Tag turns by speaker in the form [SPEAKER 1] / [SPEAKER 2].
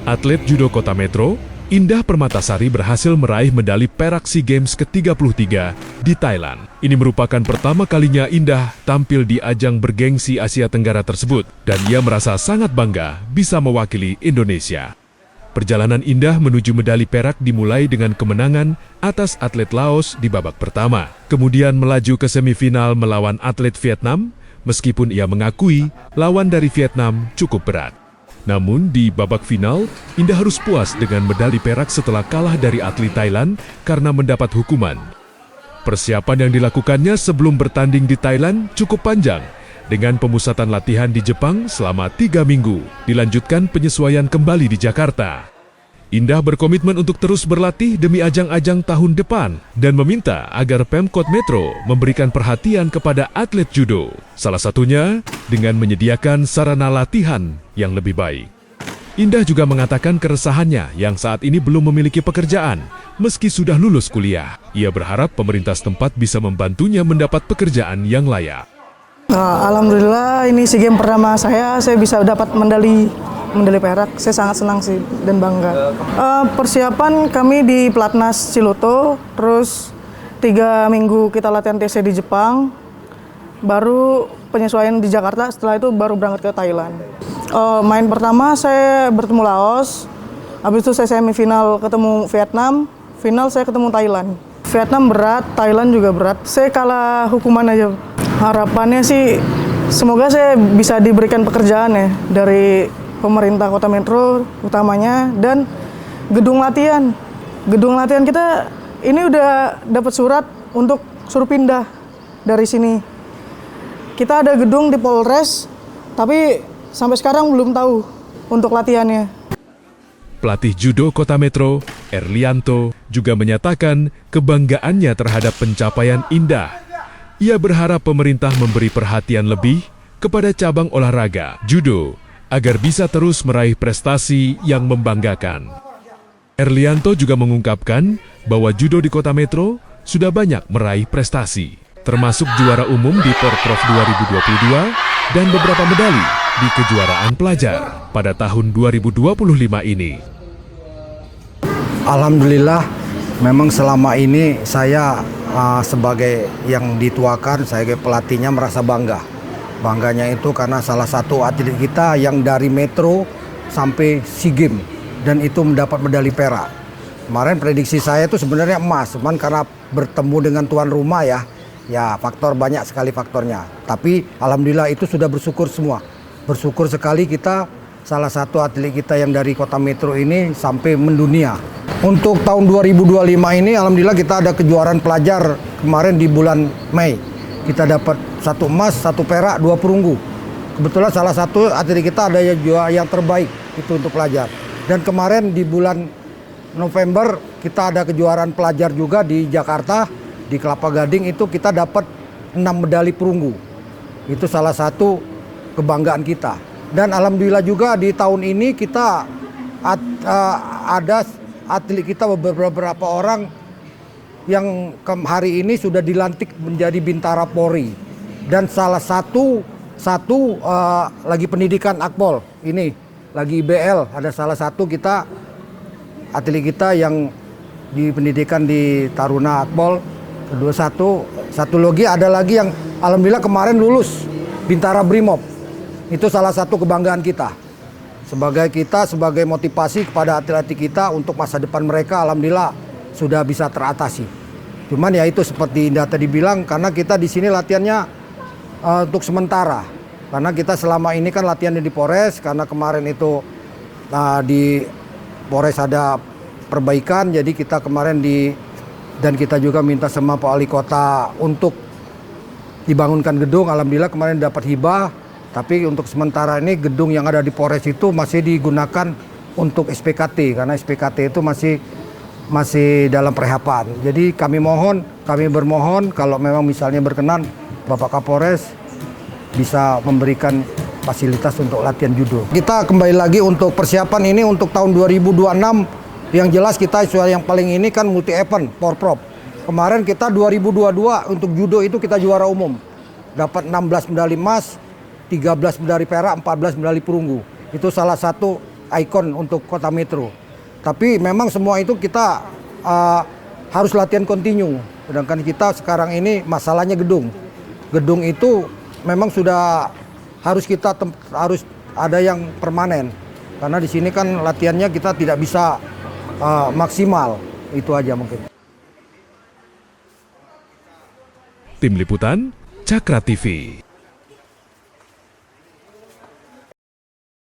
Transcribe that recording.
[SPEAKER 1] Atlet judo Kota Metro, Indah Permatasari berhasil meraih medali perak SEA Games ke-33 di Thailand. Ini merupakan pertama kalinya Indah tampil di ajang bergengsi Asia Tenggara tersebut, dan ia merasa sangat bangga bisa mewakili Indonesia. Perjalanan Indah menuju medali perak dimulai dengan kemenangan atas atlet Laos di babak pertama. Kemudian melaju ke semifinal melawan atlet Vietnam, meskipun ia mengakui lawan dari Vietnam cukup berat. Namun di babak final, Indah harus puas dengan medali perak setelah kalah dari atlet Thailand karena mendapat hukuman. Persiapan yang dilakukannya sebelum bertanding di Thailand cukup panjang, dengan pemusatan latihan di Jepang selama 3 minggu, dilanjutkan penyesuaian kembali di Jakarta. Indah berkomitmen untuk terus berlatih demi ajang-ajang tahun depan dan meminta agar Pemkot Metro memberikan perhatian kepada atlet judo. Salah satunya dengan menyediakan sarana latihan yang lebih baik. Indah juga mengatakan keresahannya yang saat ini belum memiliki pekerjaan meski sudah lulus kuliah. Ia berharap pemerintah setempat bisa membantunya mendapat pekerjaan yang layak.
[SPEAKER 2] Alhamdulillah ini SEA Games pertama saya bisa dapat medali perak. Saya sangat senang sih dan bangga. Persiapan kami di Platnas Ciloto, terus 3 minggu kita latihan TC di Jepang, baru penyesuaian di Jakarta, setelah itu baru berangkat ke Thailand. Main pertama saya bertemu Laos, habis itu saya semifinal ketemu Vietnam, final saya ketemu Thailand. Vietnam berat, Thailand juga berat. Saya kalah hukuman aja. Harapannya sih semoga saya bisa diberikan pekerjaan ya dari pemerintah Kota Metro utamanya, dan gedung latihan. Gedung latihan kita ini udah dapat surat untuk suruh pindah dari sini. Kita ada gedung di Polres, tapi sampai sekarang belum tahu untuk latihannya.
[SPEAKER 1] Pelatih judo Kota Metro, Erlianto, juga menyatakan kebanggaannya terhadap pencapaian Indah. Ia berharap pemerintah memberi perhatian lebih kepada cabang olahraga judo agar bisa terus meraih prestasi yang membanggakan. Erlianto juga mengungkapkan bahwa judo di Kota Metro sudah banyak meraih prestasi, termasuk juara umum di Porprov 2022 dan beberapa medali di kejuaraan pelajar pada tahun 2025 ini.
[SPEAKER 3] Alhamdulillah, memang selama ini saya sebagai yang dituakan, saya sebagai pelatihnya merasa bangga. Bangganya itu karena salah satu atlet kita yang dari Metro sampai SEA Games dan itu mendapat medali perak. Kemarin prediksi saya itu sebenarnya emas, cuman karena bertemu dengan tuan rumah ya faktor banyak sekali faktornya. Tapi alhamdulillah itu sudah bersyukur semua. Bersyukur sekali kita salah satu atlet kita yang dari Kota Metro ini sampai mendunia. Untuk tahun 2025 ini alhamdulillah kita ada kejuaraan pelajar kemarin di bulan Mei. Kita dapat 1 emas, 1 perak, 2 perunggu. Kebetulan salah satu atlet kita ada yang terbaik itu untuk pelajar. Dan kemarin di bulan November kita ada kejuaraan pelajar juga di Jakarta, di Kelapa Gading, itu kita dapat 6 medali perunggu. Itu salah satu kebanggaan kita. Dan alhamdulillah juga di tahun ini kita ada atlet kita beberapa orang yang hari ini sudah dilantik menjadi Bintara Polri, dan salah satu lagi pendidikan Akpol, ini lagi IBL, ada salah satu kita atlet kita yang di pendidikan di Taruna Akpol. Kedua satu lagi ada lagi yang alhamdulillah kemarin lulus Bintara Brimob. Itu salah satu kebanggaan kita sebagai motivasi kepada atlet-atlet kita untuk masa depan mereka. Alhamdulillah sudah bisa teratasi. Cuman ya itu seperti Indah tadi bilang, karena kita di sini latihannya untuk sementara. Karena kita selama ini kan latihannya di Polres, karena kemarin itu di Polres ada perbaikan, jadi kita kemarin dan kita juga minta sama Pak Wali Kota untuk dibangunkan gedung. Alhamdulillah kemarin dapat hibah, tapi untuk sementara ini gedung yang ada di Polres itu masih digunakan untuk SPKT, karena SPKT itu masih dalam perehapan. Jadi kami bermohon kalau memang misalnya berkenan Bapak Kapolres bisa memberikan fasilitas untuk latihan judo. Kita kembali lagi untuk persiapan ini untuk tahun 2026. Yang jelas kita yang paling ini kan multi event Porprov. Kemarin kita 2022 untuk judo itu kita juara umum. Dapat 16 medali emas, 13 medali perak, 14 medali perunggu. Itu salah satu ikon untuk kota Metro. Tapi memang semua itu kita harus latihan kontinu. Sedangkan kita sekarang ini masalahnya gedung. Gedung itu memang sudah harus harus ada yang permanen. Karena di sini kan latihannya kita tidak bisa maksimal. Itu aja mungkin.
[SPEAKER 1] Tim Liputan, Cakra TV.